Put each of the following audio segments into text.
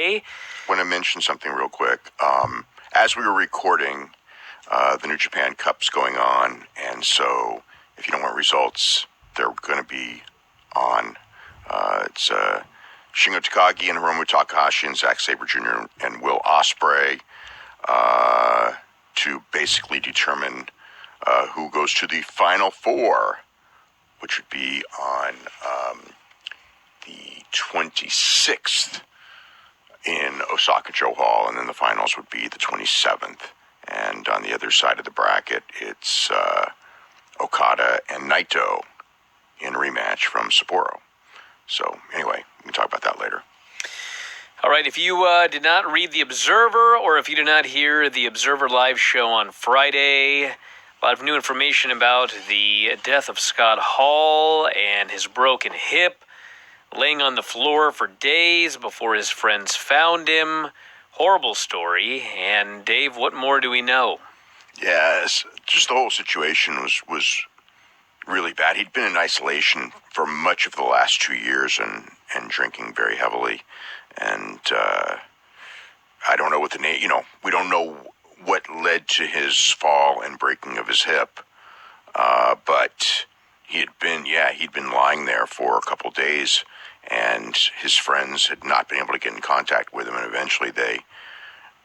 Friday. I want to mention something real quick. As we were recording, the New Japan Cup's going on, and so if you don't want results, they're going to be on. It's Shingo Takagi and Hiromu Takahashi and Zack Sabre Jr. and Will Ospreay to basically determine who goes to the Final Four, which would be on the 26th in Osaka-jo Hall, and then the finals would be the 27th. And on the other side of the bracket, it's Okada and Naito in a rematch from Sapporo. So anyway, we can talk about that later. All right, if you did not read The Observer, or if you did not hear The Observer live show on Friday, a lot of new information about the death of Scott Hall and his broken hip, laying on the floor for days before his friends found him. Horrible story. And Dave, what more do we know? Yes, just the whole situation was really bad. He'd been in isolation for much of the last 2 years and drinking very heavily. And I don't know what we don't know what led to his fall and breaking of his hip. But he'd been lying there for a couple of days, and his friends had not been able to get in contact with him. And eventually they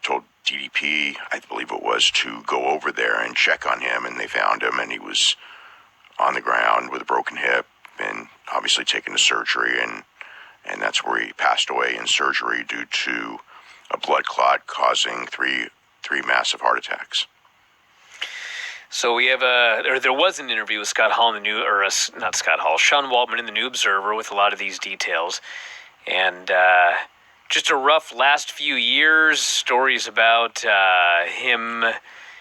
told DDP, I believe it was, to go over there and check on him, and they found him, and he was on the ground with a broken hip and obviously taken to surgery, and that's where he passed away in surgery due to a blood clot causing three massive heart attacks. So we have there was an interview with Scott Hall in the new, not Scott Hall, Sean Waltman in the New Observer with a lot of these details, and just a rough last few years, stories about him,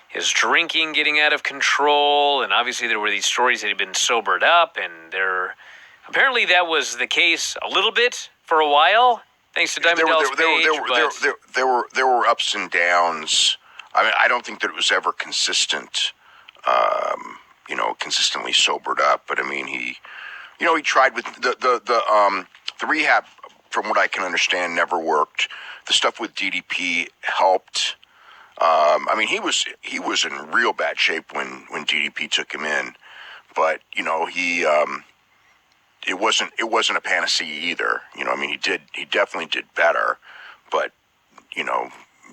his drinking getting out of control, and obviously there were these stories that he'd been sobered up, and apparently that was the case a little bit for a while, thanks to Diamond Dallas Page. There were ups and downs. I mean, I don't think that it was ever consistent, consistently sobered up. But I mean, he tried with the rehab. From what I can understand, never worked. The stuff with DDP helped. I mean, he was in real bad shape when DDP took him in, but it wasn't a panacea either. I mean, he definitely did better, but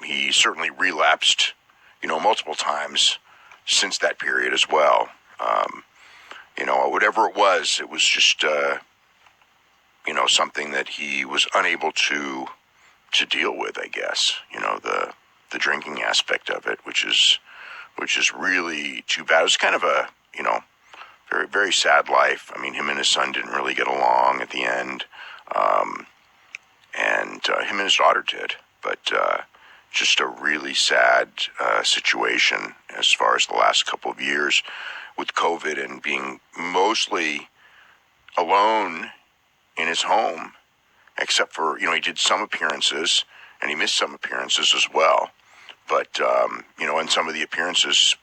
he certainly relapsed, multiple times since that period as well. Whatever it was just something that he was unable to deal with, I guess. The drinking aspect of it, which is really too bad. It was kind of a very, very sad life. I mean, him and his son didn't really get along at the end, and him and his daughter did. But just a really sad situation as far as the last couple of years with COVID and being mostly alone in his home, except for, he did some appearances and he missed some appearances as well. But, in some of the appearances,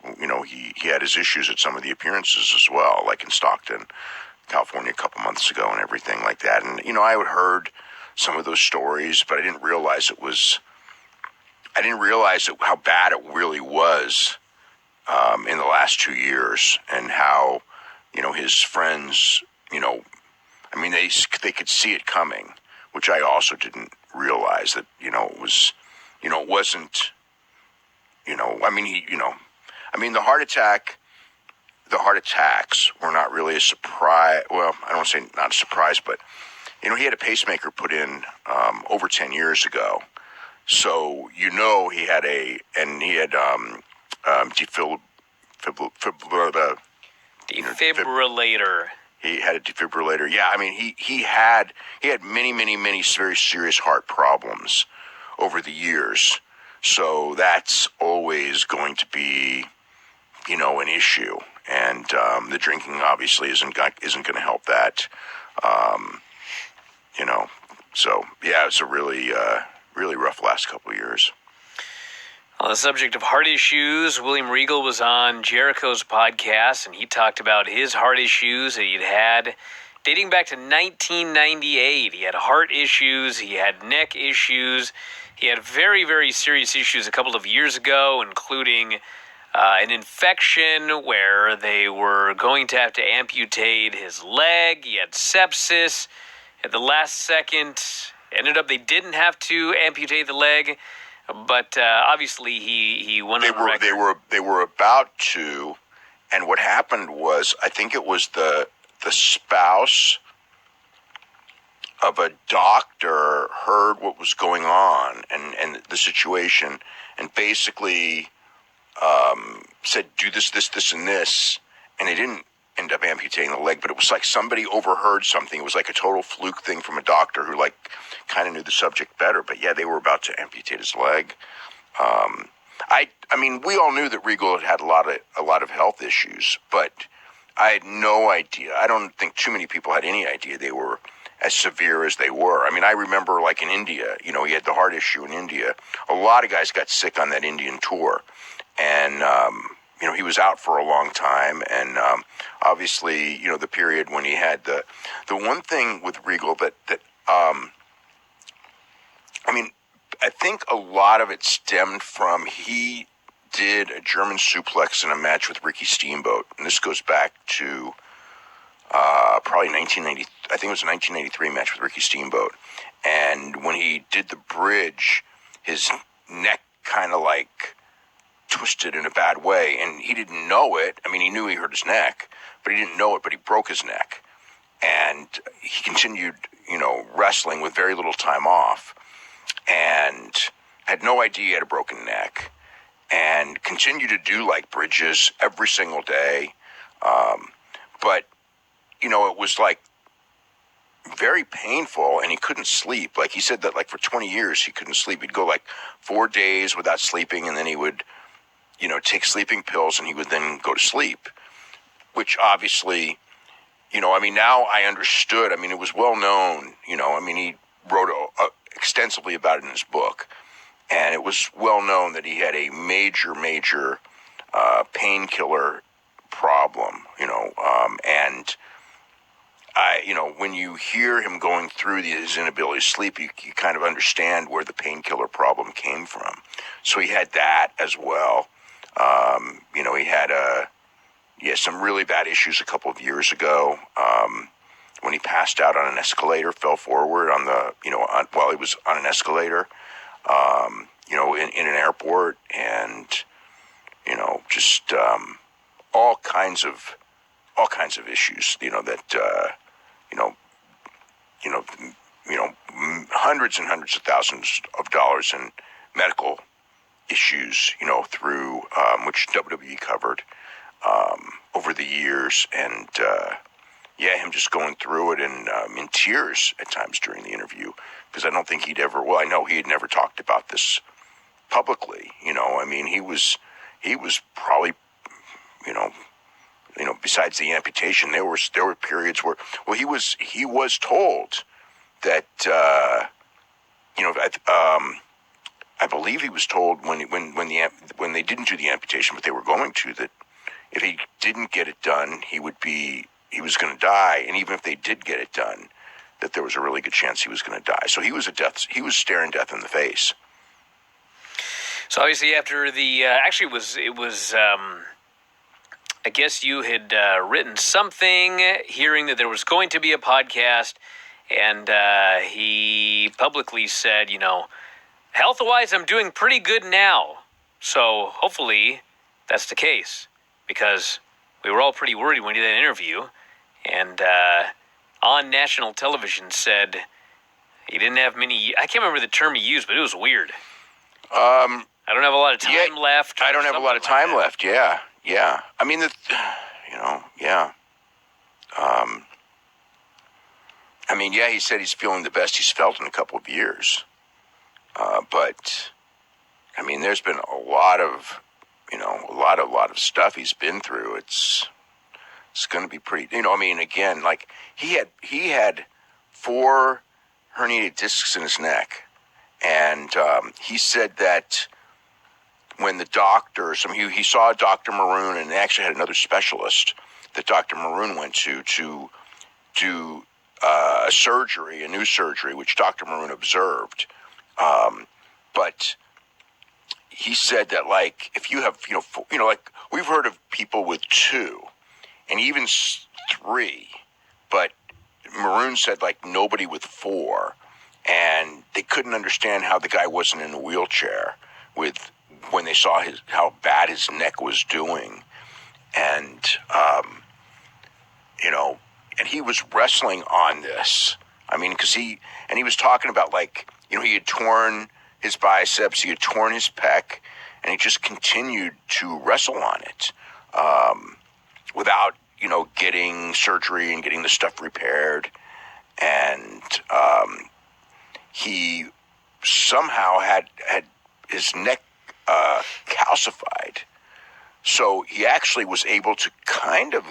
he had his issues at some of the appearances as well, like in Stockton, California a couple months ago and everything like that. And, I had heard some of those stories, but I didn't realize how bad it really was in the last 2 years, and how, his friends, I mean, they could see it coming, which I also didn't realize that, it was, it wasn't, the heart attacks were not really a surprise. Well, I don't want to say not a surprise, but, he had a pacemaker put in over 10 years ago. So, he had defibrillator. He had a defibrillator. Yeah, I mean, he had many, many, many very serious heart problems over the years. So that's always going to be, an issue. And the drinking obviously isn't going to help that. So yeah, it's a really, really rough last couple of years. On the subject of heart issues, William Regal was on Jericho's podcast, and he talked about his heart issues that he'd had dating back to 1998. He had heart issues. He had neck issues. He had very, very serious issues a couple of years ago, including an infection where they were going to have to amputate his leg. He had sepsis. At the last second, ended up they didn't have to amputate the leg, but obviously he went on the record. They were about to, and what happened was, I think it was the spouse of a doctor heard what was going on and the situation, and basically said, do this, and this, and they didn't end up amputating the leg, but it was like somebody overheard something. It was like a total fluke thing from a doctor who like kind of knew the subject better. But yeah, they were about to amputate his leg. I mean, we all knew that Regal had a lot of health issues, but I had no idea. I don't think too many people had any idea they were as severe as they were. I mean, I remember like in India, he had the heart issue in India. A lot of guys got sick on that Indian tour. And, he was out for a long time. And obviously, the period when he had the one thing with Regal that I mean, I think a lot of it stemmed from he did a German suplex in a match with Ricky Steamboat. And this goes back to probably 1990. I think it was a 1993 match with Ricky Steamboat. And when he did the bridge, his neck kind of like twisted in a bad way, and he didn't know it. I mean, he knew he hurt his neck, but he didn't know it, but he broke his neck. And he continued, wrestling with very little time off, and had no idea he had a broken neck, and continued to do like bridges every single day. But, it was like very painful, and he couldn't sleep. Like he said that like for 20 years he couldn't sleep. He'd go like 4 days without sleeping, and then he would take sleeping pills, and he would then go to sleep, which obviously, now I understood. I mean, it was well known, he wrote extensively about it in his book, and it was well known that he had a major painkiller problem, and when you hear him going through his inability to sleep, you kind of understand where the painkiller problem came from. So he had that as well. He had some really bad issues a couple of years ago when he passed out on an escalator, fell forward on while he was on an escalator, in an airport, and just all kinds of issues, hundreds and hundreds of thousands of dollars in medical issues, through which WWE covered over the years, and him just going through it and in tears at times during the interview, because I don't think he'd ever. Well, I know he had never talked about this publicly. I mean, he was probably, besides the amputation, there were periods where, well, he was told that, I believe he was told when they didn't do the amputation, but they were going to, that if he didn't get it done, he was going to die, and even if they did get it done, that there was a really good chance he was going to die. So he was staring death in the face. So obviously, after the it was. I guess you had written something, hearing that there was going to be a podcast, and he publicly said, health-wise, I'm doing pretty good now. So hopefully that's the case, because we were all pretty worried when he did that interview, and on national television said he didn't have many. I can't remember the term he used, but it was weird. I don't have a lot of time left. I don't have a lot of time left. Yeah. I mean, he said he's feeling the best he's felt in a couple of years. But I mean, there's been a lot of stuff he's been through. It's going to be pretty, again, like he had 4 herniated discs in his neck. And he said that when the doctors, he saw Dr. Maroon, and they actually had another specialist that Dr. Maroon went to do a new surgery, which Dr. Maroon observed. But he said that, like, if you have, like we've heard of people with 2 and even 3, but Maroon said, like, nobody with 4, and they couldn't understand how the guy wasn't in a wheelchair when they saw how bad his neck was doing. And, and he was wrestling on this. I mean, because he was talking about, like, he had torn his biceps, he had torn his pec, and he just continued to wrestle on it without, getting surgery and getting the stuff repaired. And he somehow had his neck calcified. So he actually was able to kind of,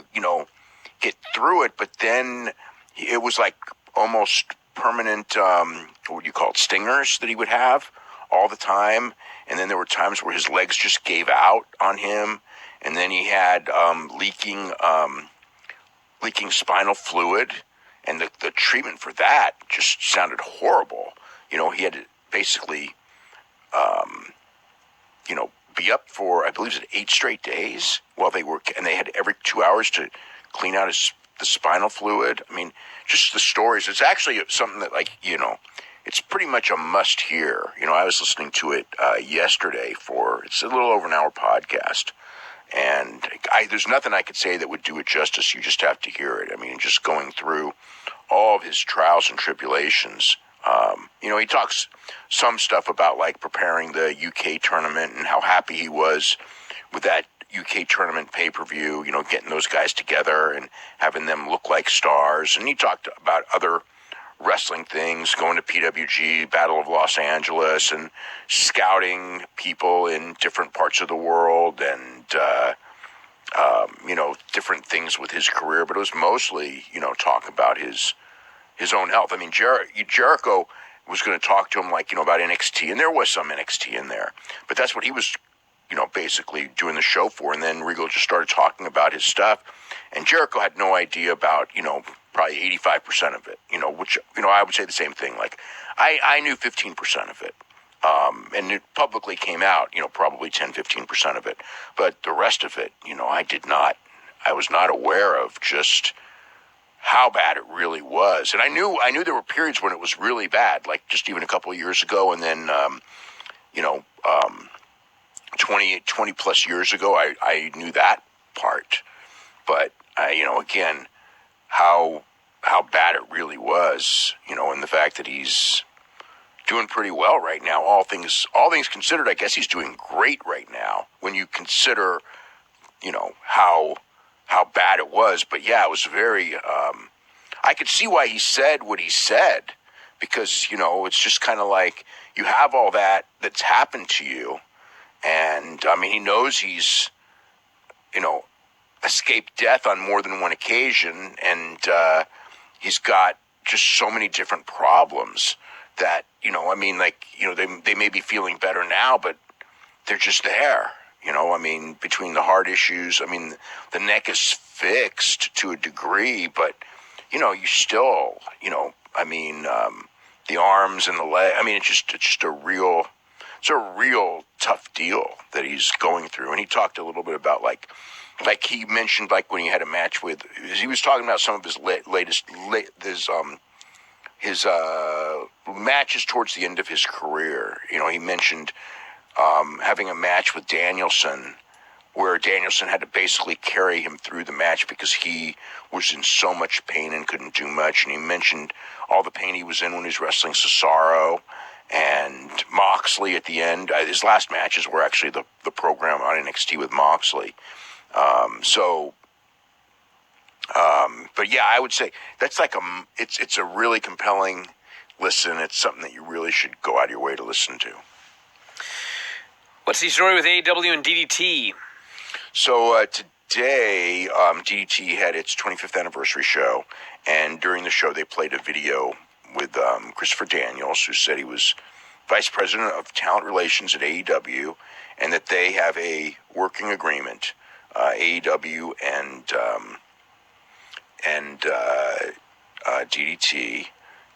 get through it, but then it was like almost permanent, what would you call it, stingers that he would have all the time. And then there were times where his legs just gave out on him. And then he had leaking spinal fluid. And the treatment for that just sounded horrible. He had to basically, be up for, I believe, 8 straight days and they had every 2 hours to clean out the spinal fluid. I mean, just the stories. It's actually something that, like, it's pretty much a must hear. I was listening to it yesterday it's a little over an hour podcast. And there's nothing I could say that would do it justice. You just have to hear it. I mean, just going through all of his trials and tribulations. He talks some stuff about, like, preparing the UK tournament and how happy he was with that UK tournament pay-per-view, getting those guys together and having them look like stars. And he talked about other wrestling things, going to PWG, Battle of Los Angeles, and scouting people in different parts of the world and, different things with his career. But it was mostly, talk about his own health. I mean, Jericho was going to talk to him, like, about NXT, and there was some NXT in there. But that's what he was, basically doing the show for. And then Regal just started talking about his stuff. And Jericho had no idea about, probably 85% of it, which, I would say the same thing. Like, I knew 15% of it. And it publicly came out, probably 10-15% of it. But the rest of it, I was not aware of just how bad it really was. And I knew there were periods when it was really bad, like just even a couple of years ago. And then, 20 plus years ago, I knew that part. But, again, how bad it really was, and the fact that he's doing pretty well right now. All things considered, I guess he's doing great right now when you consider, how bad it was. But yeah, it was very, I could see why he said what he said, because, it's just kind of like you have all that's happened to you. And I mean, he knows he's, escaped death on more than one occasion. And, he's got just so many different problems that, they may be feeling better now, but they're just there. Between the heart issues, the neck is fixed to a degree, but, you still, the arms and the leg, it's just a real tough deal that he's going through. And he talked a little bit about, like he mentioned, like, when he had a match he was talking about some of his his matches towards the end of his career. He mentioned having a match with Danielson, where Danielson had to basically carry him through the match because he was in so much pain and couldn't do much. And he mentioned all the pain he was in when he was wrestling Cesaro and Moxley at the end. His last matches were actually the program on NXT with Moxley. But yeah, I would say that's like it's a really compelling listen. It's something that you really should go out of your way to listen to. What's the story with AEW and DDT? So today, DDT had its 25th anniversary show, and during the show they played a video with Christopher Daniels, who said he was vice president of talent relations at AEW, and that they have a working agreement, AEW and DDT,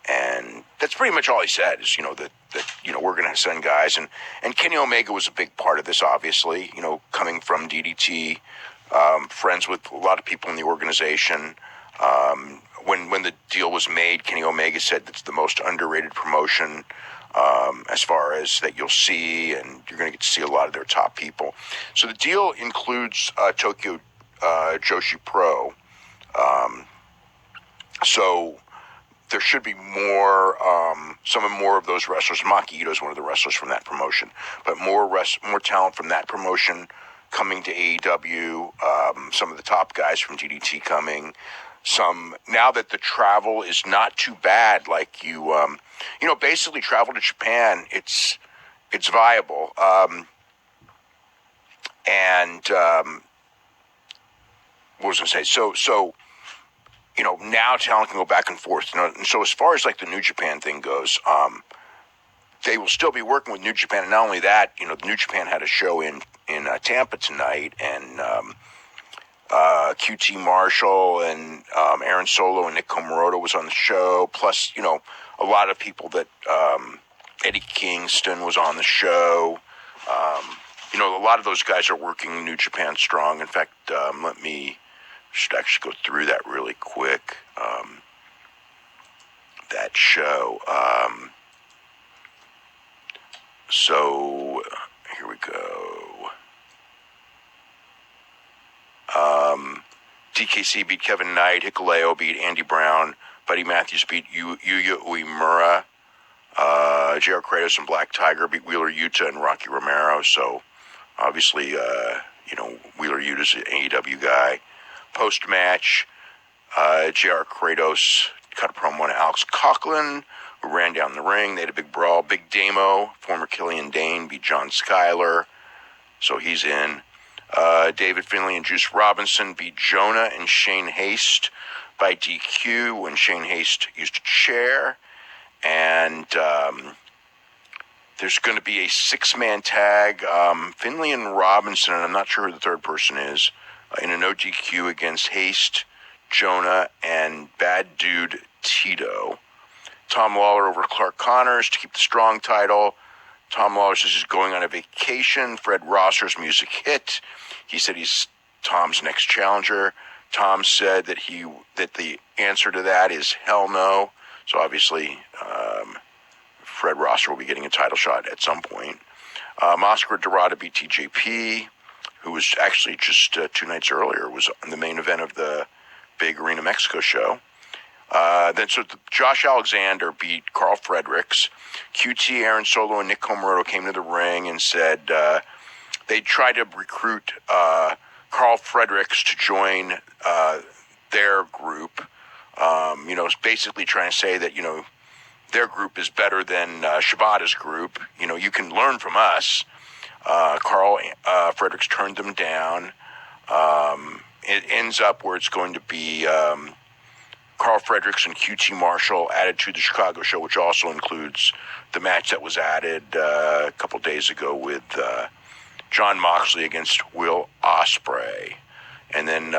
and that's pretty much all he said. Is that we're going to send guys, and Kenny Omega was a big part of this, obviously. Coming from DDT, friends with a lot of people in the organization. When the deal was made, Kenny Omega said it's the most underrated promotion as far as that you'll see, and you're going to get to see a lot of their top people. So the deal includes Tokyo Joshi Pro. So there should be more of those wrestlers. Maki Ito is one of the wrestlers from that promotion, but more talent from that promotion coming to AEW. Some of the top guys from DDT coming. Now that the travel is not too bad, like basically travel to Japan, it's viable. What was I going to say? So now talent can go back and forth. And so as far as like the New Japan thing goes, they will still be working with New Japan. And not only that, New Japan had a show in Tampa tonight, and QT Marshall and Aaron Solo and Nick Komoroto was on the show. Plus, a lot of people that Eddie Kingston was on the show. A lot of those guys are working New Japan strong. In fact, should actually go through that really quick. That show. So here we go. DKC beat Kevin Knight. Hikuleo beat Andy Brown. Buddy Matthews beat Yuya Uemura. JR Kratos and Black Tiger beat Wheeler Yuta and Rocky Romero. So obviously, Wheeler Yuta's an AEW guy. Post-match, JR Kratos cut a promo on Alex Coughlin, who ran down the ring. They had a big brawl. Big Damo, former Killian Dane, beat John Skyler, so he's in. David Finlay and Juice Robinson beat Jonah and Shane Haste by DQ when Shane Haste used a chair. And there's going to be a 6-man tag. Finlay and Robinson, and I'm not sure who the third person is, in a no DQ against Haste, Jonah, and Bad Dude Tito. Tom Lawler over Clark Connors to keep the strong title. Tom Lawler says he's going on a vacation. Fred Rosser's music hit. He said he's Tom's next challenger. Tom said that the answer to that is hell no. So obviously, Fred Rosser will be getting a title shot at some point. Oscar Dorada beat TJP, who was actually just 2 nights earlier, was in the main event of the big Arena Mexico show. Josh Alexander beat Carl Fredericks. QT, Aaron Solo, and Nick Komoroto came to the ring and said they tried to recruit Carl Fredericks to join their group. Basically trying to say that, their group is better than Shibata's group. You can learn from us. Carl Fredericks turned them down. It ends up where it's going to be Carl Fredericks and QT Marshall added to the Chicago show, which also includes the match that was added a couple days ago with John Moxley against Will Ospreay. And then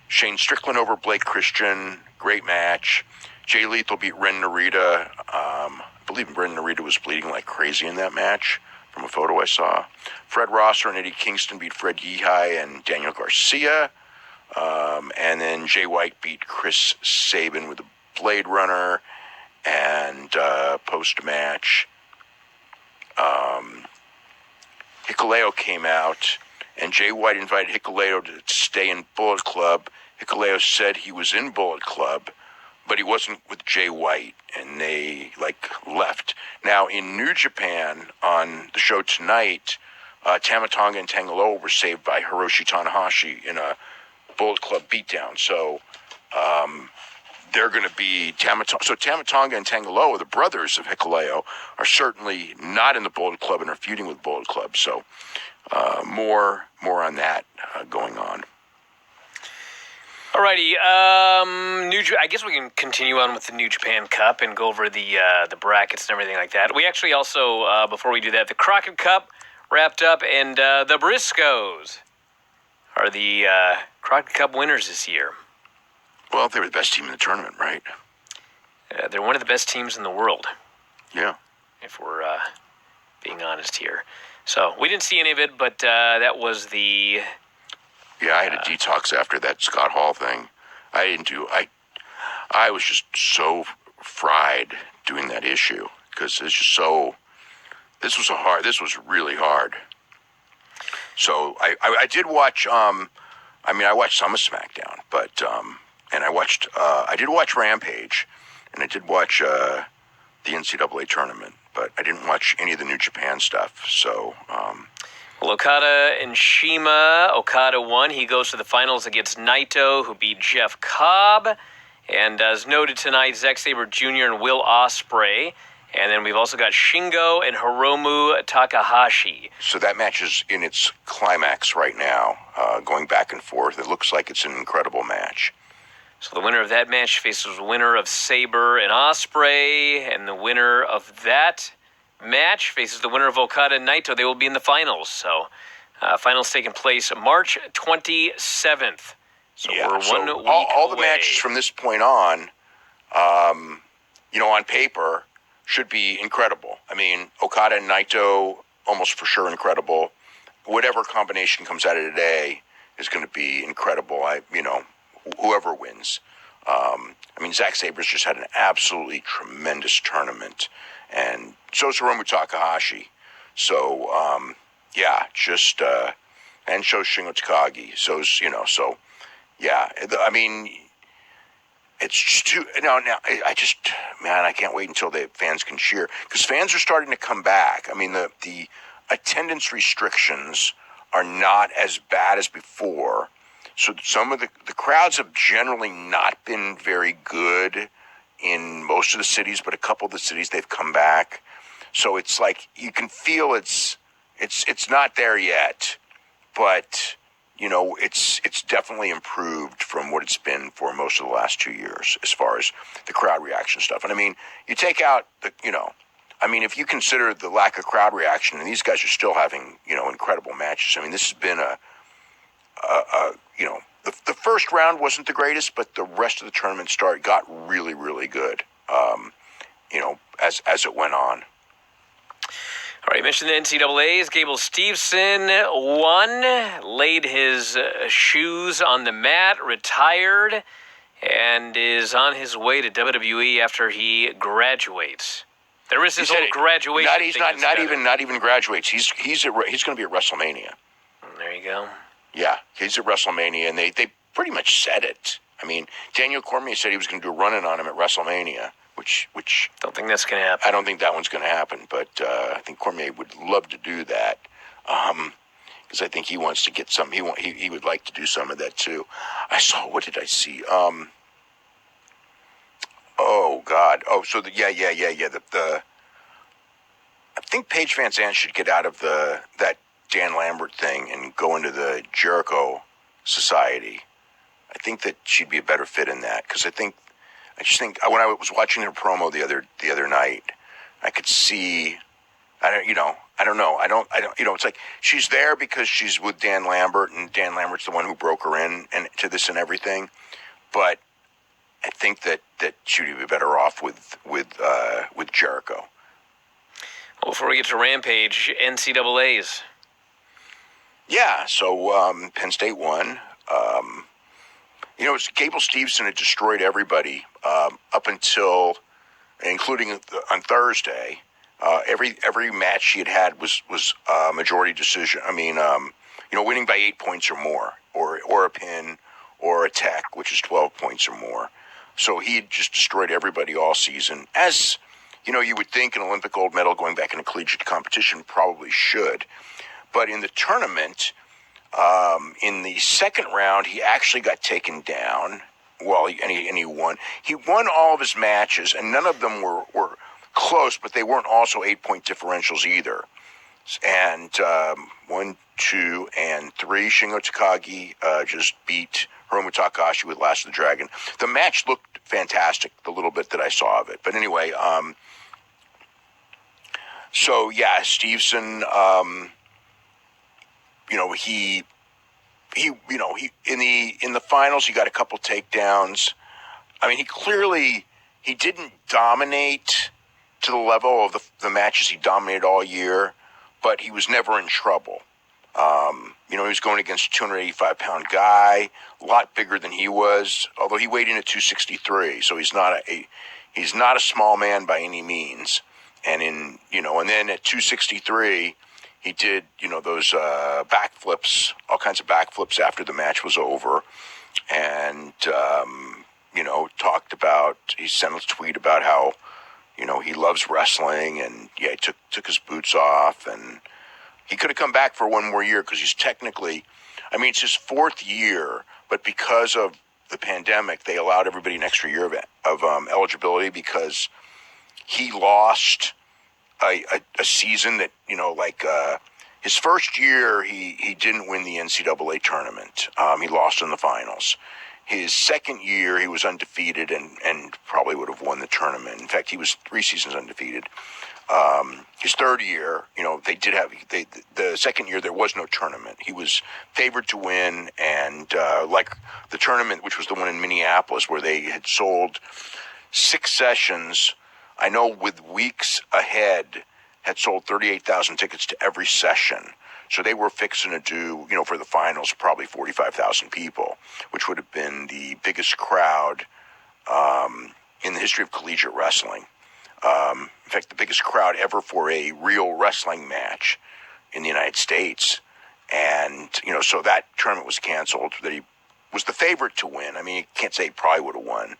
Shane Strickland over Blake Christian, great match. Jay Lethal beat Ren Narita. I believe Ren Narita was bleeding like crazy in that match from a photo I saw. Fred Rosser and Eddie Kingston beat Fred Yehai and Daniel Garcia. And then Jay White beat Chris Sabin with the Blade Runner. And post-match, Hikuleo came out, and Jay White invited Hikuleo to stay in Bullet Club. Hikuleo said he was in Bullet Club, but he wasn't with Jay White, and they left. Now in New Japan on the show tonight, Tama Tonga and Tangaloa were saved by Hiroshi Tanahashi in a Bullet Club beatdown. So they're going to be Tama Tonga and Tangaloa, the brothers of Hikuleo, are certainly not in the Bullet Club and are feuding with Bullet Club. So more on that going on. Alrighty, I guess we can continue on with the New Japan Cup and go over the brackets and everything like that. We actually also, before we do that, the Crockett Cup wrapped up, and the Briscoes are the Crockett Cup winners this year. Well, they were the best team in the tournament, right? They're one of the best teams in the world, Yeah. if we're being honest here. So we didn't see any of it, but that was the... Yeah, I had a detox after that Scott Hall thing. I didn't do... I was just so fried doing that issue because it's just so... This was really hard. So I did watch... I watched some of Smackdown, but... and I did watch Rampage, and I did watch the NCAA tournament, but I didn't watch any of the New Japan stuff, so... Well, Okada and Shima. Okada won. He goes to the finals against Naito, who beat Jeff Cobb. And as noted tonight, Zack Sabre Jr. and Will Ospreay. And then we've also got Shingo and Hiromu Takahashi. So that match is in its climax right now, going back and forth. It looks like it's an incredible match. So the winner of that match faces the winner of Sabre and Ospreay, and the winner of that match faces the winner of Okada and Naito. They will be in the finals. So finals taking place March 27th. So yeah, we're so 1 week all the away. matches from this point on, on paper, should be incredible. I mean, Okada and Naito, almost for sure incredible. Whatever combination comes out of today is going to be incredible. Whoever wins. Zack Sabre's just had an absolutely tremendous tournament, and so's Hiromu Takahashi. So, and so's Shingo Takagi. It's just too... I can't wait until the fans can cheer, because fans are starting to come back. The attendance restrictions are not as bad as before. So some of the crowds have generally not been very good in most of the cities, but a couple of the cities they've come back. So it's like you can feel it's not there yet, but it's definitely improved from what it's been for most of the last 2 years as far as the crowd reaction stuff. And you take out if you consider the lack of crowd reaction, and these guys are still having incredible matches. This has been the first round wasn't the greatest, but the rest of the tournament got really, really good, as it went on. All right, you mentioned the NCAAs. Gable Steveson won, laid his shoes on the mat, retired, and is on his way to WWE after he graduates. There is this whole graduation thing. Not even graduates. He's going to be at WrestleMania. There you go. Yeah, he's at WrestleMania, and they pretty much said it. Daniel Cormier said he was going to do a run-in on him at WrestleMania, which don't think that's going to happen. I don't think that one's going to happen, but I think Cormier would love to do that, because I think he wants to get some. He would like to do some of that too. What did I see? Oh God. Oh, so I think Paige Van Zandt should get out of that Dan Lambert thing and go into the Jericho Society. I think that she'd be a better fit in that, because I just think when I was watching her promo the other night, I could see, it's like she's there because she's with Dan Lambert, and Dan Lambert's the one who broke her in and to this and everything. But I think that she would be better off with Jericho. Well, before we get to Rampage, NCAAs. Yeah, so Penn State won. Gable Steveson had destroyed everybody up until, including on Thursday. Every match he had was majority decision. Winning by 8 points or more, or a pin, or a tech, which is 12 points or more. So he had just destroyed everybody all season. As you would think an Olympic gold medal going back into collegiate competition probably should. But in the tournament, in the second round, he actually got taken down. Well, and he won. He won all of his matches, and none of them were close, but they weren't also 8-point differentials either. And 1, 2, and 3, Shingo Takagi just beat Hiromu Takahashi with Last of the Dragon. The match looked fantastic, the little bit that I saw of it. But anyway, Steveson, he in the finals, he got a couple takedowns. I mean, he didn't dominate to the level of the matches he dominated all year, but he was never in trouble. He was going against a 285-pound guy, a lot bigger than he was, although he weighed in at 263, so he's not a small man by any means. And and then at 263, he did, those backflips, all kinds of backflips after the match was over, and he sent a tweet about how, he loves wrestling, and he took his boots off, and he could have come back for one more year because he's technically, it's his fourth year, but because of the pandemic, they allowed everybody an extra year of eligibility because he lost a season that, his first year, he didn't win the NCAA tournament. He lost in the finals. His second year, he was undefeated and probably would have won the tournament. In fact, he was 3 seasons undefeated. His third year, the second year, there was no tournament. He was favored to win, and like the tournament, which was the one in Minneapolis, where they had sold 6 sessions, I know with weeks ahead, had sold 38,000 tickets to every session. So they were fixing to do, for the finals, probably 45,000 people, which would have been the biggest crowd in the history of collegiate wrestling. In fact, the biggest crowd ever for a real wrestling match in the United States. And, so that tournament was canceled. That he was the favorite to win. You can't say he probably would have won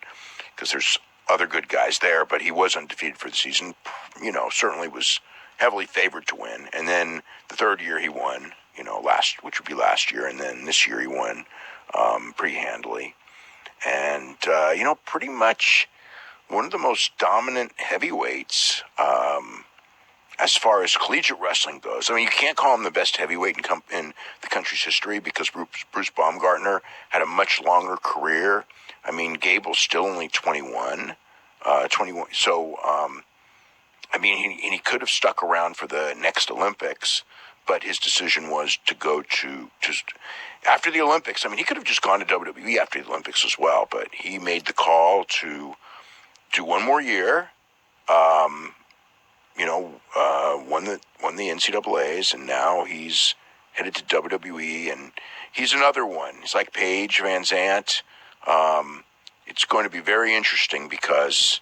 because there's other good guys there, but he was undefeated for the season. Certainly was heavily favored to win. And then the third year he won, which would be last year. And then this year he won pretty handily. And, pretty much one of the most dominant heavyweights as far as collegiate wrestling goes. You can't call him the best heavyweight in the country's history because Bruce Baumgartner had a much longer career. Gable's still only 21. So, he could have stuck around for the next Olympics, but his decision was to go to after the Olympics. He could have just gone to WWE after the Olympics as well, but he made the call to do one more year. Won the NCAAs, and now he's headed to WWE, and he's another one. He's like Paige Van Zant. It's going to be very interesting because,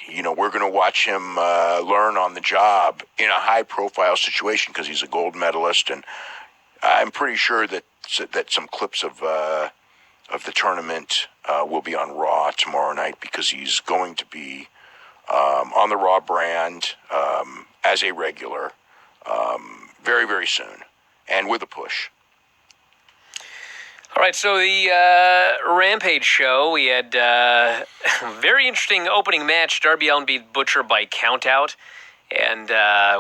we're going to watch him learn on the job in a high-profile situation because he's a gold medalist, and I'm pretty sure that some clips of the tournament will be on Raw tomorrow night because he's going to be on the Raw brand as a regular very, very soon, and with a push. All right, so the Rampage show, we had a very interesting opening match. Darby Allin beat Butcher by countout. And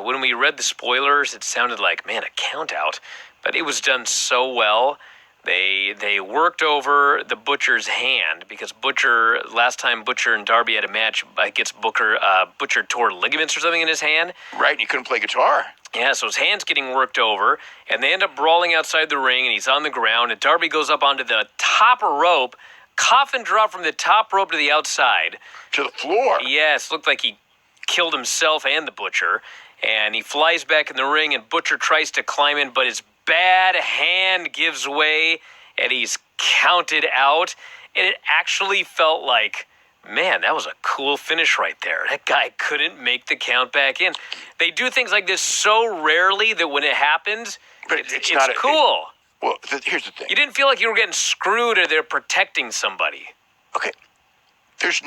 when we read the spoilers, it sounded like, man, a countout. But it was done so well. They worked over the Butcher's hand because last time Butcher and Darby had a match against Butcher tore ligaments or something in his hand. Right, and he couldn't play guitar. Yeah, so his hand's getting worked over, and they end up brawling outside the ring, and he's on the ground, and Darby goes up onto the top rope, coffin drop from the top rope to the outside. To the floor. Yes, looked like he killed himself and the Butcher, and he flies back in the ring, and Butcher tries to climb in, but his bad hand gives way, and he's counted out, and it actually felt like, man, that was a cool finish right there. That guy couldn't make the count back in. They do things like this so rarely that when it happens, but it's cool. Here's the thing. You didn't feel like you were getting screwed or they're protecting somebody. Okay. If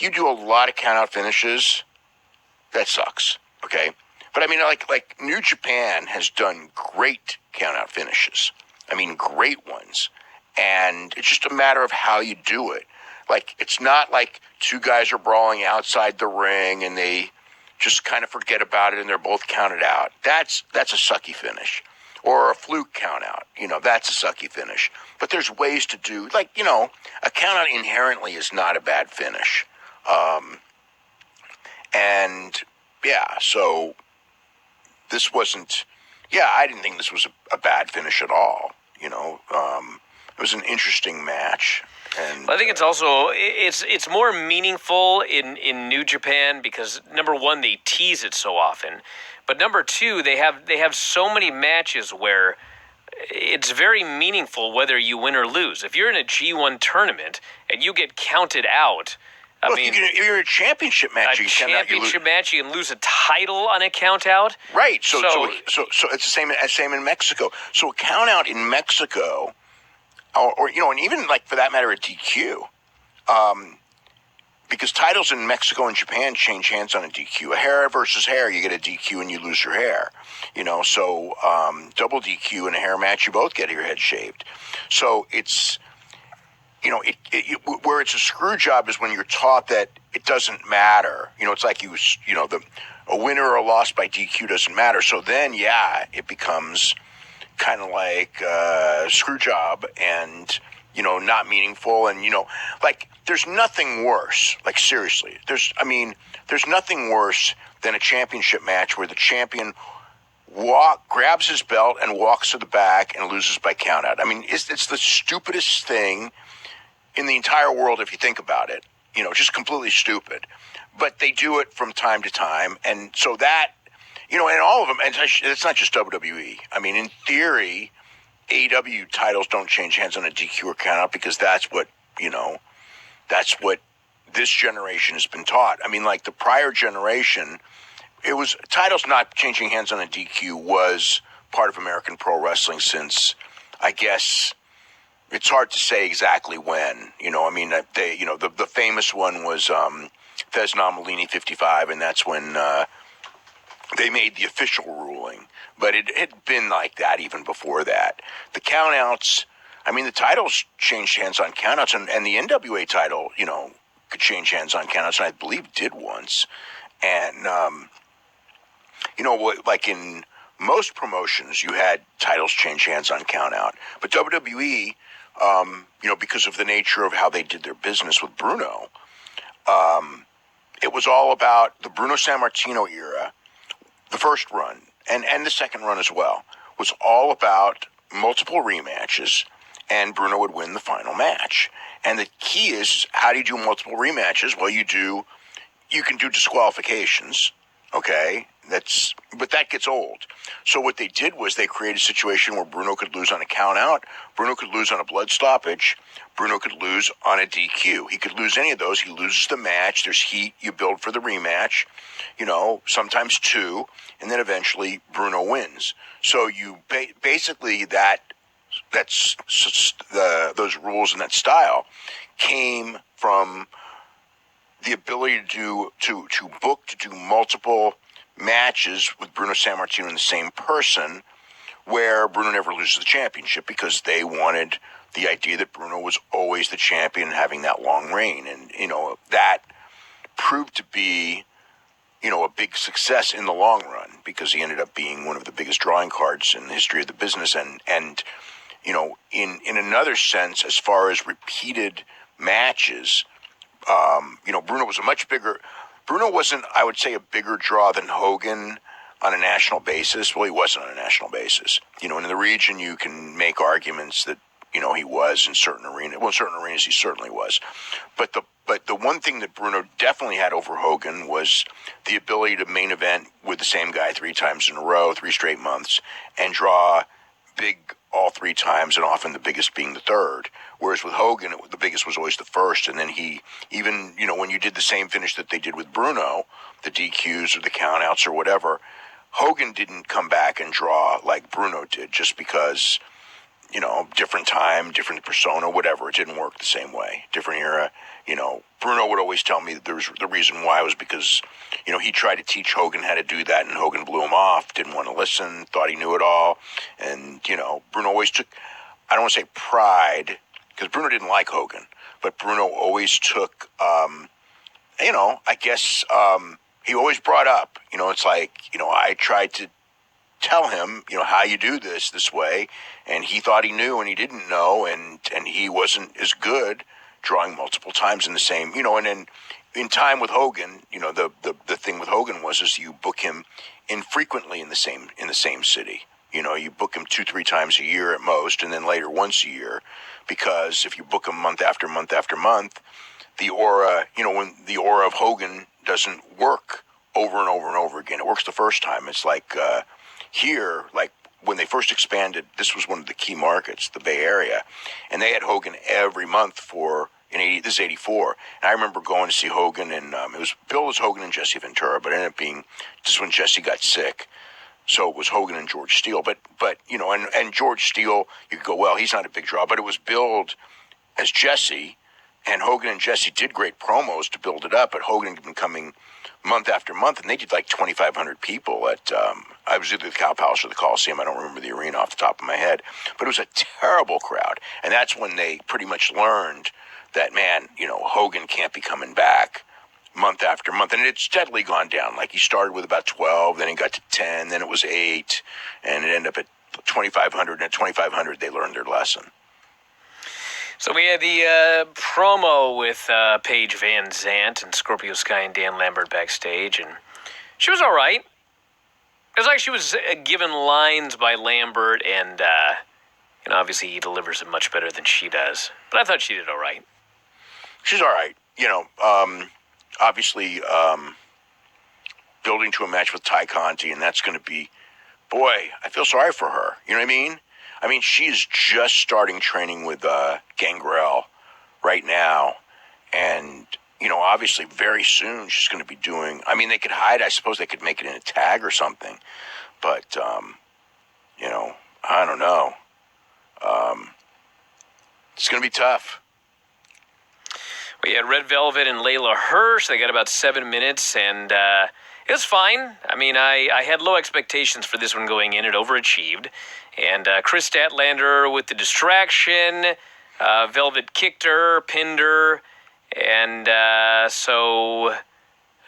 you do a lot of count-out finishes, that sucks, okay? But like New Japan has done great count-out finishes. Great ones. And it's just a matter of how you do it. It's not like two guys are brawling outside the ring and they just kind of forget about it and they're both counted out. That's a sucky finish. Or a fluke count out. That's a sucky finish. But there's ways to do, a count out inherently is not a bad finish. So this wasn't, I didn't think this was a bad finish at all. It was an interesting match. And I think it's also it's more meaningful in New Japan because number one, they tease it so often, but number two, they have so many matches where it's very meaningful whether you win or lose. If you're in a G1 tournament and you get counted out, I mean, if you're in a championship match, you can lose a title on a count out. Right. So it's the same in Mexico. So a count out in Mexico, or and even like for that matter, a DQ. Because titles in Mexico and Japan change hands on a DQ. A hair versus hair, you get a DQ and you lose your hair. So double DQ in a hair match, you both get your head shaved. So it's, where it's a screw job is when you're taught that it doesn't matter. It's like a winner or a loss by DQ doesn't matter. So then, it becomes kind of like a screw job and, not meaningful. And, like there's nothing worse. Like seriously, there's nothing worse than a championship match where the champion grabs his belt and walks to the back and loses by countout. I mean, it's the stupidest thing in the entire world if you think about it. Just completely stupid. But they do it from time to time, and so that, and all of them, and it's not just WWE. I mean, in theory, AEW titles don't change hands on a DQ or countout because that's what this generation has been taught. I mean, like the prior generation, it was titles not changing hands on a DQ was part of American pro wrestling since, I guess, it's hard to say exactly when. The famous one was Fez Nomalini 55, and that's when they made the official ruling. But it had been like that even before that. The countouts, the titles changed hands on countouts, and the NWA title, could change hands on countouts, and I believe did once. And, like in most promotions, you had titles change hands on countout. But WWE, because of the nature of how they did their business with Bruno, it was all about the Bruno Sammartino era, the first run, and the second run as well, was all about multiple rematches, and Bruno would win the final match. And the key is, how do you do multiple rematches? Well, you can do disqualifications, okay? But that gets old. So what they did was they created a situation where Bruno could lose on a count out, Bruno could lose on a blood stoppage, Bruno could lose on a DQ. He could lose any of those. He loses the match. There's heat. You build for the rematch, sometimes two, and then eventually Bruno wins. So you basically that's those rules and that style came from the ability to do multiple matches with Bruno Sammartino and the same person, where Bruno never loses the championship because they wanted the idea that Bruno was always the champion having that long reign. And, that proved to be, a big success in the long run because he ended up being one of the biggest drawing cards in the history of the business. And in another sense, as far as repeated matches, Bruno was Bruno wasn't, I would say, a bigger draw than Hogan on a national basis. Well, he wasn't on a national basis. And in the region, you can make arguments that, he was in certain arenas. Well, in certain arenas, he certainly was. But the one thing that Bruno definitely had over Hogan was the ability to main event with the same guy 3 times in a row, 3 straight months, and draw big all 3 times, and often the biggest being the third. Whereas with Hogan, the biggest was always the first, and then he even, when you did the same finish that they did with Bruno, the DQs or the countouts or whatever, Hogan didn't come back and draw like Bruno did just because, different time, different persona, whatever. It didn't work the same way. Different era. Bruno would always tell me that the reason why was because, he tried to teach Hogan how to do that, and Hogan blew him off, didn't want to listen, thought he knew it all. And, Bruno always took, I don't want to say pride, because Bruno didn't like Hogan, but Bruno always took, I guess he always brought up, it's like, I tried to tell him, how you do this way, and he thought he knew and he didn't know, and he wasn't as good drawing multiple times in the same, and then in time with Hogan, the thing with Hogan was you book him infrequently in the same city, You book him 2-3 times a year at most, and then later once a year, because if you book him month after month after month, the aura, when the aura of Hogan doesn't work over and over and over again. It works the first time. It's like here, like when they first expanded, this was one of the key markets, the Bay Area, and they had Hogan every month this is 84. And I remember going to see Hogan, and it was billed as Hogan and Jesse Ventura, but it ended up being just when Jesse got sick. So it was Hogan and George Steele. But and George Steele, you could go, well, he's not a big draw, but it was billed as Jesse, and Hogan and Jesse did great promos to build it up, but Hogan had been coming month after month, and they did like 2,500 people at, I was either the Cow Palace or the Coliseum. I don't remember the arena off the top of my head, but it was a terrible crowd. And that's when they pretty much learned that, man, Hogan can't be coming back month after month. And it's steadily gone down. Like he started with about 12, then he got to 10, then it was 8, and it ended up at 2,500. And at 2,500, they learned their lesson. So we had the promo with Paige Van Zandt and Scorpio Sky and Dan Lambert backstage, and she was all right. It was like she was given lines by Lambert, and obviously he delivers it much better than she does. But I thought she did all right. She's all right. Obviously building to a match with Ty Conti, and that's going to be, boy, I feel sorry for her. You know what I mean? I mean, she's just starting training with Gangrel right now. And, obviously very soon she's going to be doing, they could hide. I suppose they could make it in a tag or something. But, I don't know. It's going to be tough. We had Red Velvet and Layla Hirsch. They got about 7 minutes, and it was fine. I had low expectations for this one going in. It overachieved. And Chris Statlander with the distraction. Velvet kicked her, pinned her. And so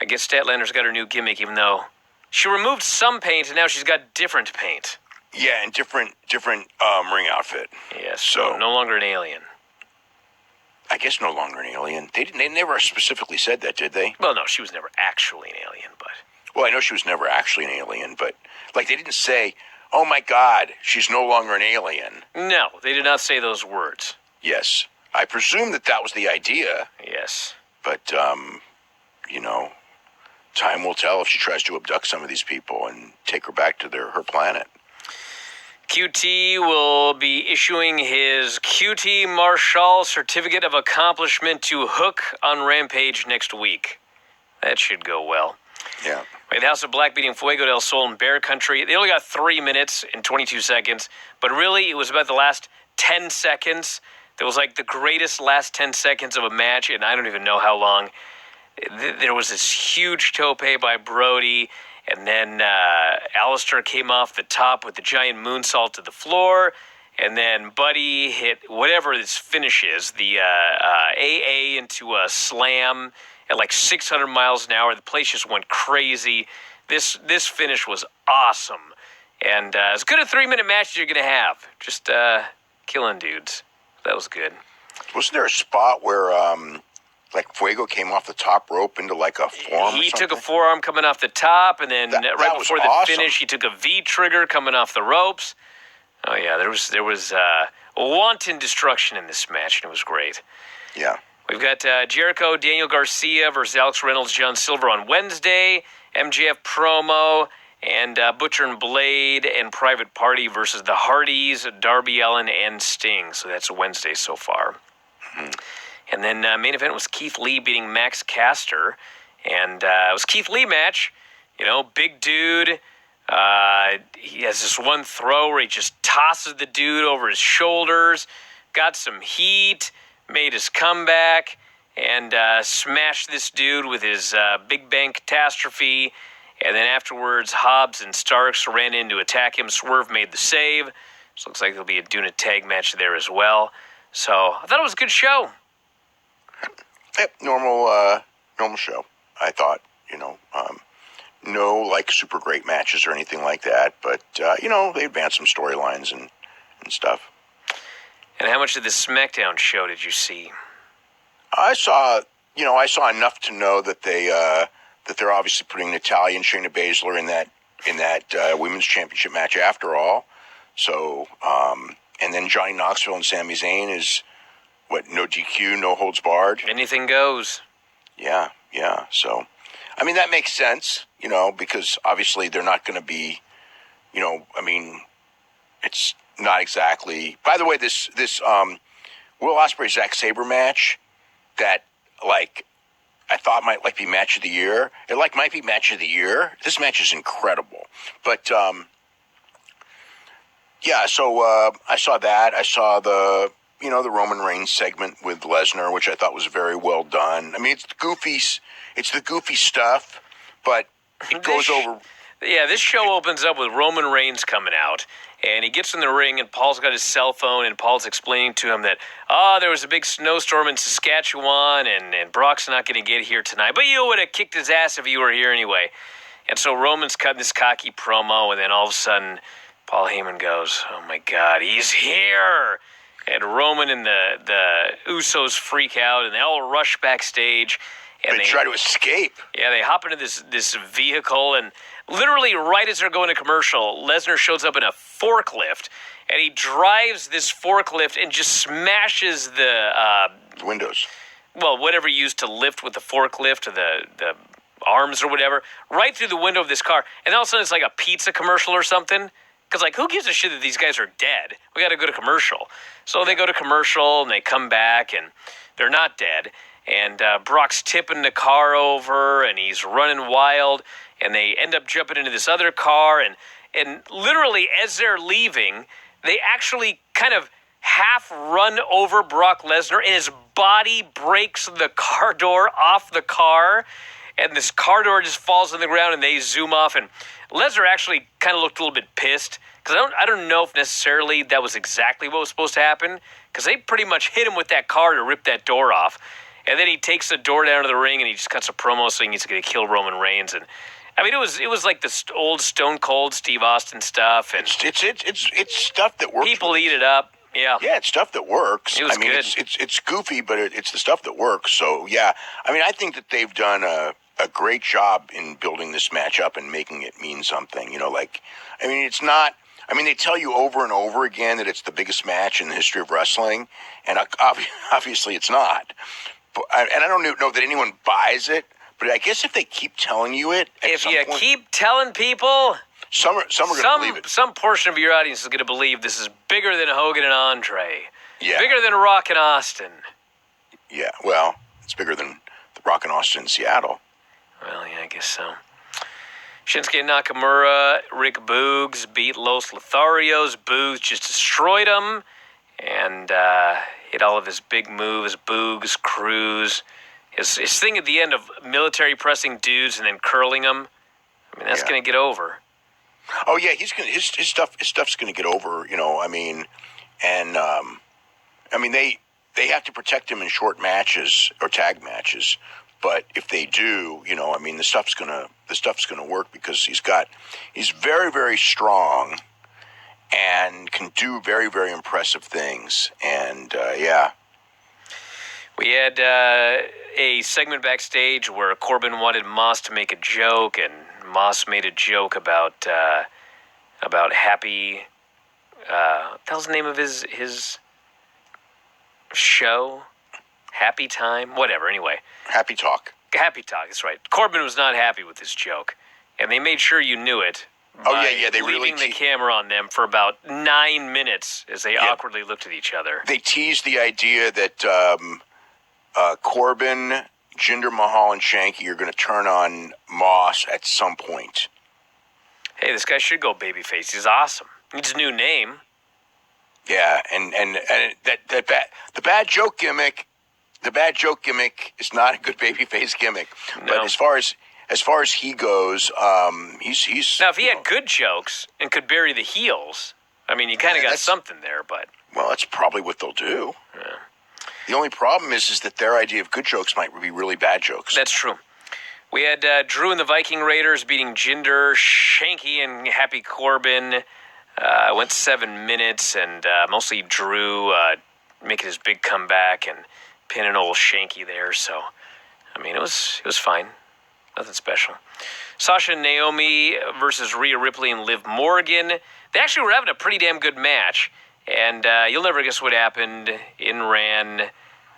I guess Statlander's got her new gimmick, even though she removed some paint, and now she's got different paint. Yeah, and different ring outfit. Yes, so no longer an alien. I guess no longer an alien. They never specifically said that, did they? Well, no, she was never actually an alien, but... Well, I know she was never actually an alien, but, they didn't say, oh, my God, she's no longer an alien. No, they did not say those words. Yes. I presume that was the idea. Yes. But, time will tell if she tries to abduct some of these people and take her back to her planet. QT will be issuing his QT Marshall Certificate of Accomplishment to Hook on Rampage next week. That should go well. Yeah. The House of Black beating Fuego del Sol in Bear Country. They only got 3 minutes and 22 seconds, but really it was about the last 10 seconds. That was like the greatest last 10 seconds of a match, and I don't even know how long. There was this huge tope by Brody, and then Alistair came off the top with the giant moonsault to the floor, and then Buddy hit whatever this finish is, the AA into a slam at like 600 miles an hour. The place just went crazy. This finish was awesome, and as good a 3-minute match as you're going to have. Just killing dudes. That was good. Wasn't there a spot where Fuego came off the top rope into like a forearm? He took a forearm coming off the top, and then right before the finish, he took a V trigger coming off the ropes. Oh yeah, there was wanton destruction in this match, and it was great. Yeah. We've got Jericho, Daniel Garcia versus Alex Reynolds, John Silver on Wednesday. MJF promo, and Butcher and Blade and Private Party versus the Hardys, Darby Allin, and Sting. So that's a Wednesday so far. Mm-hmm. And then main event was Keith Lee beating Max Caster. And it was Keith Lee match. Big dude. He has this one throw where he just tosses the dude over his shoulders. Got some heat. Made his comeback. And smashed this dude with his Big Bang Catastrophe. And then afterwards, Hobbs and Starks ran in to attack him. Swerve made the save. So looks like there'll be doing a tag match there as well. So I thought it was a good show. Yep, normal show. I thought, no super great matches or anything like that, but they advanced some storylines and stuff. And how much of the Smackdown show did you see? I saw enough to know that that they're obviously putting Natalya and Shayna Baszler in that women's championship match after all. So, and then Johnny Knoxville and Sami Zayn is no DQ, no holds barred. Anything goes. Yeah. So, I mean, that makes sense, because obviously they're not going to be, it's not exactly. By the way, this Will Ospreay Zack Sabre match that I thought might be match of the year. It might be match of the year. This match is incredible, but yeah. So I saw that. I saw the Roman Reigns segment with Lesnar, which I thought was very well done. I mean, it's the goofy stuff, but it goes over. Yeah, this show opens up with Roman Reigns coming out, and he gets in the ring, and Paul's got his cell phone, and Paul's explaining to him that, there was a big snowstorm in Saskatchewan, and Brock's not going to get here tonight, but you would have kicked his ass if you were here anyway. And so Roman's cutting this cocky promo, and then all of a sudden, Paul Heyman goes, oh my God, he's here! And Roman and the Usos freak out, and they all rush backstage. And they try to escape. Yeah, they hop into this vehicle, and literally right as they're going to commercial, Lesnar shows up in a forklift, and he drives this forklift and just smashes the windows. Well, whatever he used to lift with the forklift, or the arms or whatever, right through the window of this car. And all of a sudden it's like a pizza commercial or something. Because, who gives a shit that these guys are dead? We got to go to commercial. So they go to commercial, and they come back, and they're not dead. And Brock's tipping the car over, and he's running wild. And they end up jumping into this other car. And literally, as they're leaving, they actually kind of half run over Brock Lesnar, and his body breaks the car door off the car. And this car door just falls on the ground, and they zoom off. And Lesnar actually kind of looked a little bit pissed, because I don't know if necessarily that was exactly what was supposed to happen, because they pretty much hit him with that car to rip that door off. And then he takes the door down to the ring, and he just cuts a promo saying he's going to kill Roman Reigns. And I mean, it was like the old Stone Cold Steve Austin stuff. And it's stuff that works. People eat it up. Yeah, it's stuff that works. It was good. It's goofy, but it's the stuff that works. So yeah, I mean, I think that they've done a great job in building this match up and making it mean something. It's not. I mean, they tell you over and over again that it's the biggest match in the history of wrestling, and obviously it's not. And I don't know that anyone buys it, but I guess if they keep telling you it, keep telling people, some are going to believe it. Some portion of your audience is going to believe this is bigger than Hogan and Andre. Yeah. Bigger than Rock and Austin. Yeah, well, it's bigger than the Rock and Austin in Seattle. Well, yeah, I guess so. Shinsuke Nakamura, Rick Boogs beat Los Lotharios. Boogs just destroyed him and hit all of his big moves. Boogs, Cruz. His thing at the end of military pressing dudes and then curling them. I mean, that's going to get over. Oh yeah, his stuff's going to get over. They have to protect him in short matches or tag matches. But if they do, the stuff's gonna work, because he's very, very strong and can do very, very impressive things. And yeah. We had a segment backstage where Corbin wanted Moss to make a joke, and Moss made a joke about Happy. What the hell's the name of his show? Happy Time? Whatever, anyway. Happy Talk. Happy Talk, that's right. Corbin was not happy with this joke, and they made sure you knew it. They leaving the camera on them for about 9 minutes as they awkwardly looked at each other. They teased the idea that Corbin, Jinder Mahal, and Shanky are going to turn on Moss at some point. Hey, this guy should go babyface. He's awesome. Needs a new name. Yeah, and the bad joke gimmick. The bad joke gimmick is not a good babyface gimmick. No. But as far as he goes, he's now if he had good jokes and could bury the heels, I mean, you kind of got something there. But that's probably what they'll do. Yeah. The only problem is that their idea of good jokes might be really bad jokes. That's true. We had Drew and the Viking Raiders beating Jinder, Shanky, and Happy Corbin. Went 7 minutes, and mostly Drew making his big comeback and pinning old Shanky there. So, I mean, it was fine. Nothing special. Sasha and Naomi versus Rhea Ripley and Liv Morgan. They actually were having a pretty damn good match. And you'll never guess what happened. In ran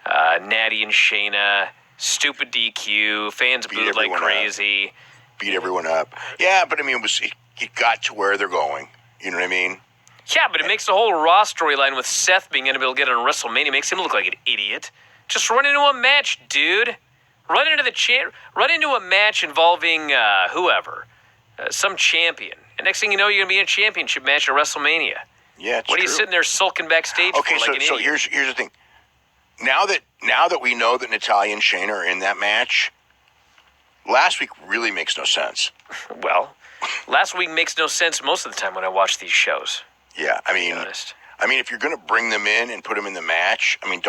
Natty and Shayna. Stupid DQ. Fans booed like crazy. Beat everyone up. Yeah, but I mean, it got to where they're going. You know what I mean? Yeah, but it makes the whole Raw storyline with Seth being able to get on WrestleMania makes him look like an idiot. Just run into a match, dude. Run into a match involving whoever, some champion. And next thing you know, you're gonna be in a championship match at WrestleMania. Yeah, it's What are you true. sitting there sulking backstage for like an idiot? So here's the thing. Now that we know that Natalya and Shayna are in that match, last week really makes no sense. Well, last week makes no sense most of the time when I watch these shows. Yeah, I mean, if you're going to bring them in and put them in the match, I mean,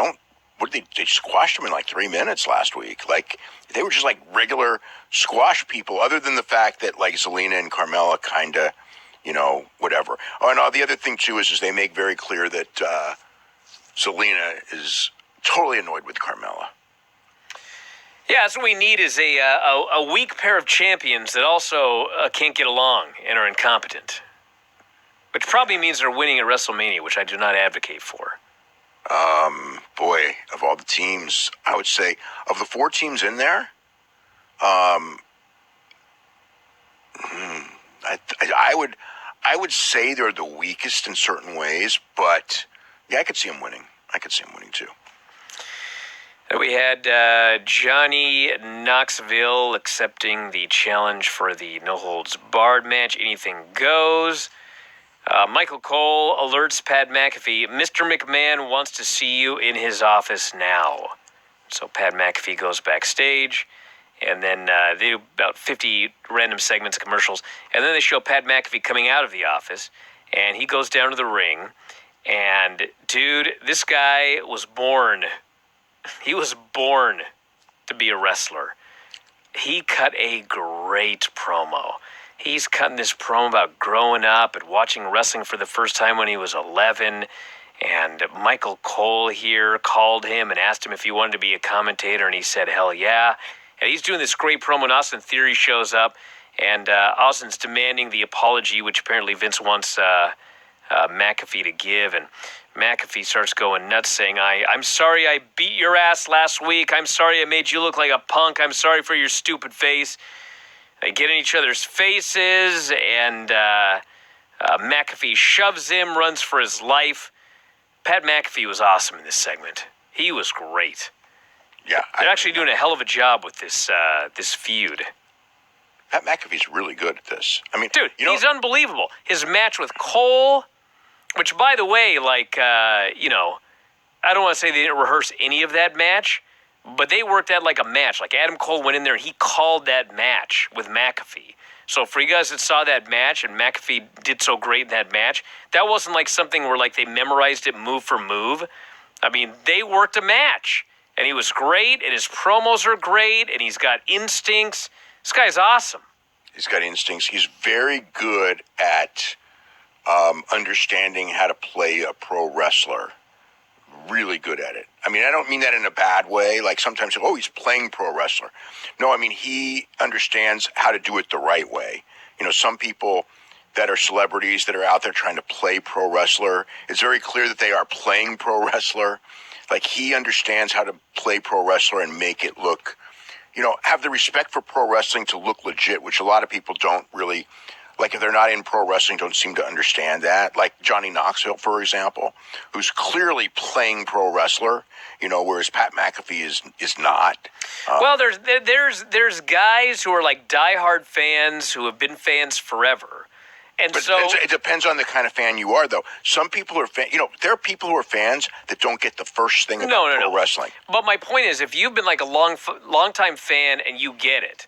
they squashed them in like 3 minutes last week. Like, they were just like regular squash people, other than the fact that like Zelina and Carmella kind of, whatever. Oh, and the other thing too is they make very clear that Zelina is totally annoyed with Carmella. Yeah, that's what we need is a weak pair of champions that also can't get along and are incompetent. Which probably means they're winning at WrestleMania, which I do not advocate for. Boy, of all the teams, I would say, of the 4 teams in there, I would say they're the weakest in certain ways, but yeah, I could see them winning. Too. We had Johnny Knoxville accepting the challenge for the No Holds Barred match. Anything goes. Michael Cole alerts Pat McAfee, Mr. McMahon wants to see you in his office now. So Pat McAfee goes backstage, and then they do about 50 random segments, commercials, and then they show Pat McAfee coming out of the office, and he goes down to the ring, and dude, this guy was born. He was born to be a wrestler. He cut a great promo. He's cutting this promo about growing up and watching wrestling for the first time when he was 11. And Michael Cole here called him and asked him if he wanted to be a commentator, and he said, hell yeah. And he's doing this great promo, and Austin Theory shows up, and Austin's demanding the apology, which apparently Vince wants McAfee to give. And McAfee starts going nuts, saying, I'm sorry I beat your ass last week. I'm sorry I made you look like a punk. I'm sorry for your stupid face. They get in each other's faces, and McAfee shoves him, runs for his life. Pat McAfee was awesome in this segment. He was great. Yeah, they're actually doing a hell of a job with this this feud. Pat McAfee's really good at this. I mean, dude, he's unbelievable. His match with Cole, which, by the way, I don't want to say they didn't rehearse any of that match, but they worked out like a match. Like, Adam Cole went in there and he called that match with McAfee. So for you guys that saw that match and McAfee did so great in that match, that wasn't like something where like they memorized it move for move. I mean, they worked a match, and he was great, and his promos are great, and he's got instincts. This guy's awesome. He's got instincts. He's very good at understanding how to play a pro wrestler. Really good at it. I mean, I don't mean that in a bad way. Like sometimes, he's playing pro wrestler. No, I mean, he understands how to do it the right way. Some people that are celebrities that are out there trying to play pro wrestler, it's very clear that they are playing pro wrestler. Like, he understands how to play pro wrestler and make it look, have the respect for pro wrestling to look legit, which a lot of people don't really, like, if they're not in pro wrestling, don't seem to understand that. Like Johnny Knoxville, for example, who's clearly playing pro wrestler, whereas Pat McAfee is not. Well, there's guys who are like diehard fans who have been fans forever. And but so it depends on the kind of fan you are, though. Some people are there are people who are fans that don't get the first thing about pro wrestling. But my point is, if you've been like a long time fan and you get it,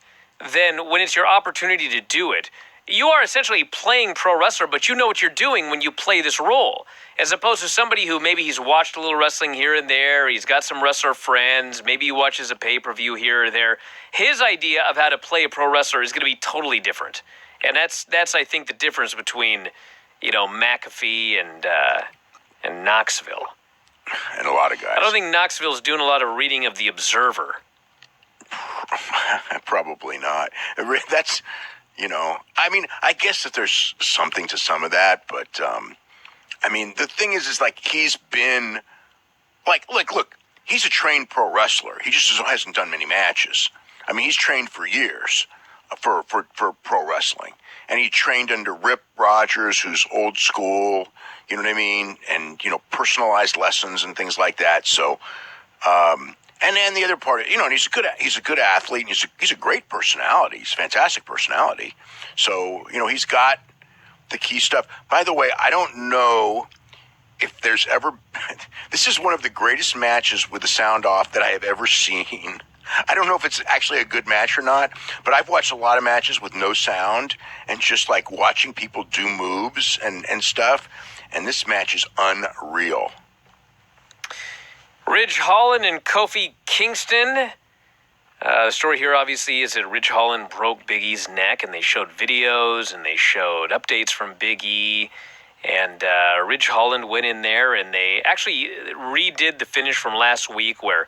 then when it's your opportunity to do it, you are essentially playing pro wrestler, but you know what you're doing when you play this role. As opposed to somebody who maybe he's watched a little wrestling here and there, he's got some wrestler friends, maybe he watches a pay-per-view here or there. His idea of how to play a pro wrestler is going to be totally different. And that's I think the difference between, McAfee and Knoxville. And a lot of guys. I don't think Knoxville's doing a lot of reading of The Observer. Probably not. That's, I mean, I guess that there's something to some of that, but I mean, the thing is like he's been look, he's a trained pro wrestler. He just hasn't done many matches. I mean, he's trained for years for pro wrestling, and he trained under Rip Rogers, who's old school. You know what I mean? And personalized lessons and things like that. So. And then the other part, and he's a good athlete, and he's a great personality. He's a fantastic personality. So, he's got the key stuff. By the way, I don't know if there's ever, this is one of the greatest matches with the sound off that I have ever seen. I don't know if it's actually a good match or not, but I've watched a lot of matches with no sound and just like watching people do moves and stuff. And this match is unreal. Ridge Holland and Kofi Kingston. The story here obviously is that Ridge Holland broke Big E's neck, and they showed videos and they showed updates from Big E. And Ridge Holland went in there and they actually redid the finish from last week where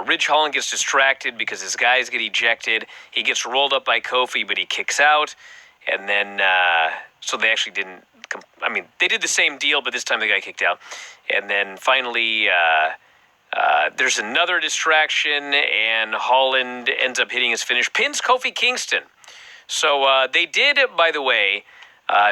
Ridge Holland gets distracted because his guys get ejected. He gets rolled up by Kofi, but he kicks out. And then, so they actually didn't, they did the same deal, but this time the guy kicked out. And then finally, there's another distraction, and Holland ends up hitting his finish, pins Kofi Kingston. So they did, by the way,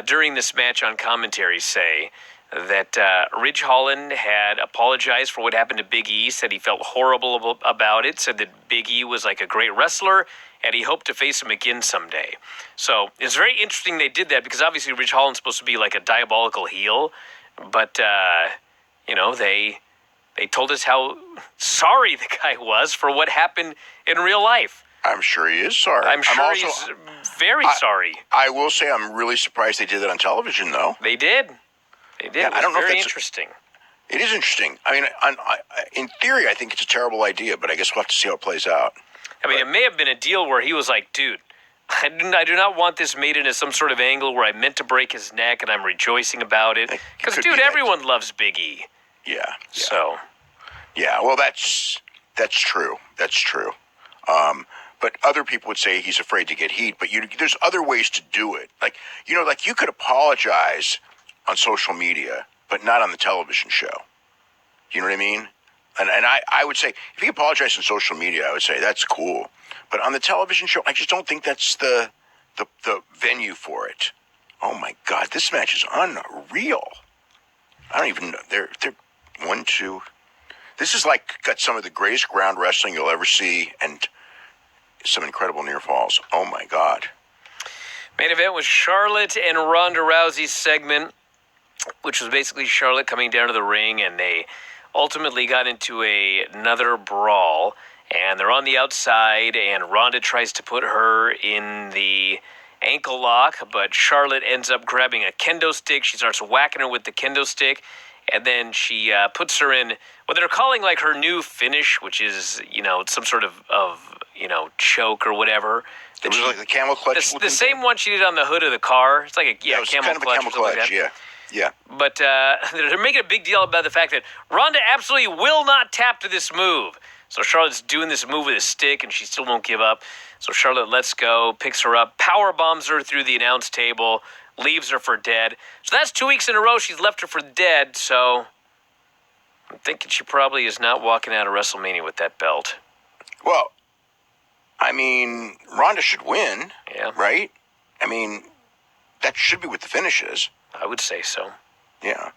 during this match on commentary say that Ridge Holland had apologized for what happened to Big E, said he felt horrible about it, said that Big E was like a great wrestler, and he hoped to face him again someday. So it's very interesting they did that because obviously Ridge Holland's supposed to be like a diabolical heel, but, they told us how sorry the guy was for what happened in real life. I'm sure he is sorry. I'm sure he's very sorry. I will say I'm really surprised they did that on television, though. They did. They did. Yeah, I don't know if very that's interesting. It is interesting. I mean, in theory, I think it's a terrible idea, but I guess we'll have to see how it plays out. It may have been a deal where he was like, dude, I do not want this made into some sort of angle where I meant to break his neck and I'm rejoicing about it. Because, dude, everyone loves Big E. Yeah. So. Yeah, well, that's true. That's true. But other people would say he's afraid to get heat. But there's other ways to do it. Like you could apologize on social media, but not on the television show. You know what I mean? And I would say if you apologize on social media, I would say that's cool. But on the television show, I just don't think that's the venue for it. Oh my God, this match is unreal. I don't even know. They're 1, 2. This is like got some of the greatest ground wrestling you'll ever see, and some incredible near falls. Oh my God. Main event was Charlotte and Ronda Rousey's segment, which was basically Charlotte coming down to the ring, and they ultimately got into another brawl, and they're on the outside, and Ronda tries to put her in the ankle lock, but Charlotte ends up grabbing a kendo stick. She starts whacking her with the kendo stick, and then she puts her in what they're calling like her new finish, which is, some sort of choke or whatever. It was like the camel clutch. The same one she did on the hood of the car. It's like a camel kind of clutch. A camel clutch, like that. Yeah. But they're making a big deal about the fact that Ronda absolutely will not tap to this move. So Charlotte's doing this move with a stick, and she still won't give up. So Charlotte lets go, picks her up, power bombs her through the announce table, leaves her for dead. So that's 2 weeks in a row she's left her for dead. So I'm thinking she probably is not walking out of WrestleMania with that belt. Well, I mean, Ronda should win, right? I mean, that should be what the finish is. I would say so. Yeah.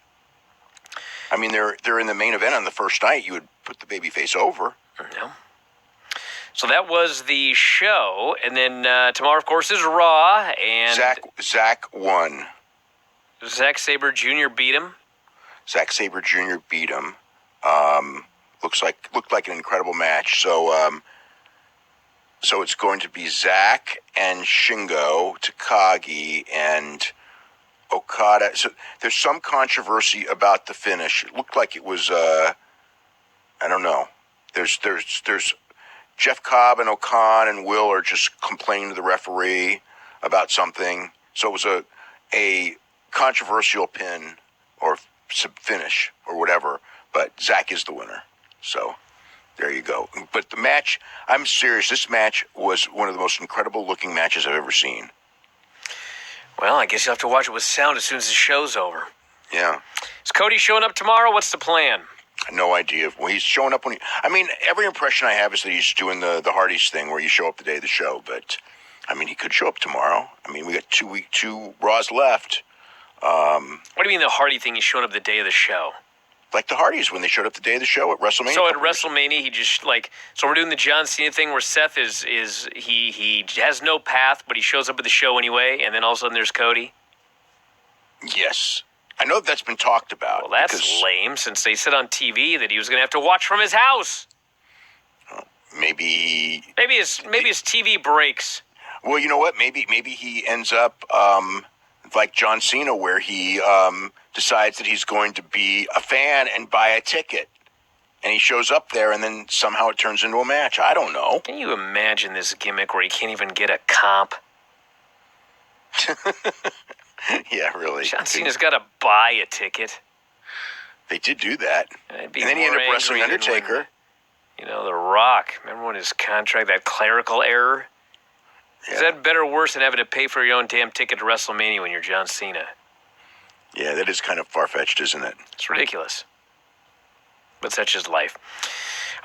I mean, they're in the main event on the first night. You would put the babyface over. Yeah. So that was the show, and then tomorrow, of course, is Raw, and Zack won. Zack Sabre Jr. beat him. Zack Sabre Jr. beat him. Looked like an incredible match. So it's going to be Zack and Shingo, Takagi, and Okada. So there's some controversy about the finish. It looked like it was I don't know. There's Jeff Cobb and O'Khan and Will are just complaining to the referee about something. So it was a controversial pin or finish or whatever. But Zack is the winner. So There you go. But the match, I'm serious, this match was one of the most incredible looking matches I've ever seen. Well, I guess you'll have to watch it with sound as soon as the show's over. Yeah. Is Cody showing up tomorrow? What's the plan? No idea. Well, he's showing up every impression I have is that he's doing the Hardys thing where you show up the day of the show. But, he could show up tomorrow. We got two Raws left. What do you mean the Hardy thing? He's showing up the day of the show? Like the Hardys when they showed up the day of the show at WrestleMania. So at WrestleMania, he just so we're doing the John Cena thing where Seth he has no path, but he shows up at the show anyway, and then all of a sudden there's Cody. Yes. I know that's been talked about. Well, that's lame, since they said on TV that he was going to have to watch from his house. Maybe his TV breaks. Well, you know what? Maybe he ends up like John Cena, where he decides that he's going to be a fan and buy a ticket, and he shows up there, and then somehow it turns into a match. I don't know. Can you imagine this gimmick where he can't even get a comp? Yeah, really. John Cena's got to buy a ticket. They did do that. And then he ended up wrestling Undertaker. The Rock. Remember when his contract, that clerical error? Yeah. Is that better or worse than having to pay for your own damn ticket to WrestleMania when you're John Cena? Yeah, that is kind of far-fetched, isn't it? It's ridiculous. But such is life.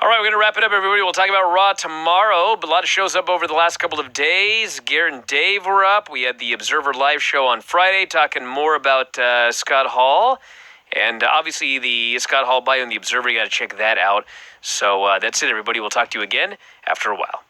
All right, we're going to wrap it up, everybody. We'll talk about Raw tomorrow. But a lot of shows up over the last couple of days. Garrett and Dave were up. We had the Observer Live show on Friday, talking more about Scott Hall. And obviously, the Scott Hall bio in the Observer, you got to check that out. So that's it, everybody. We'll talk to you again after a while.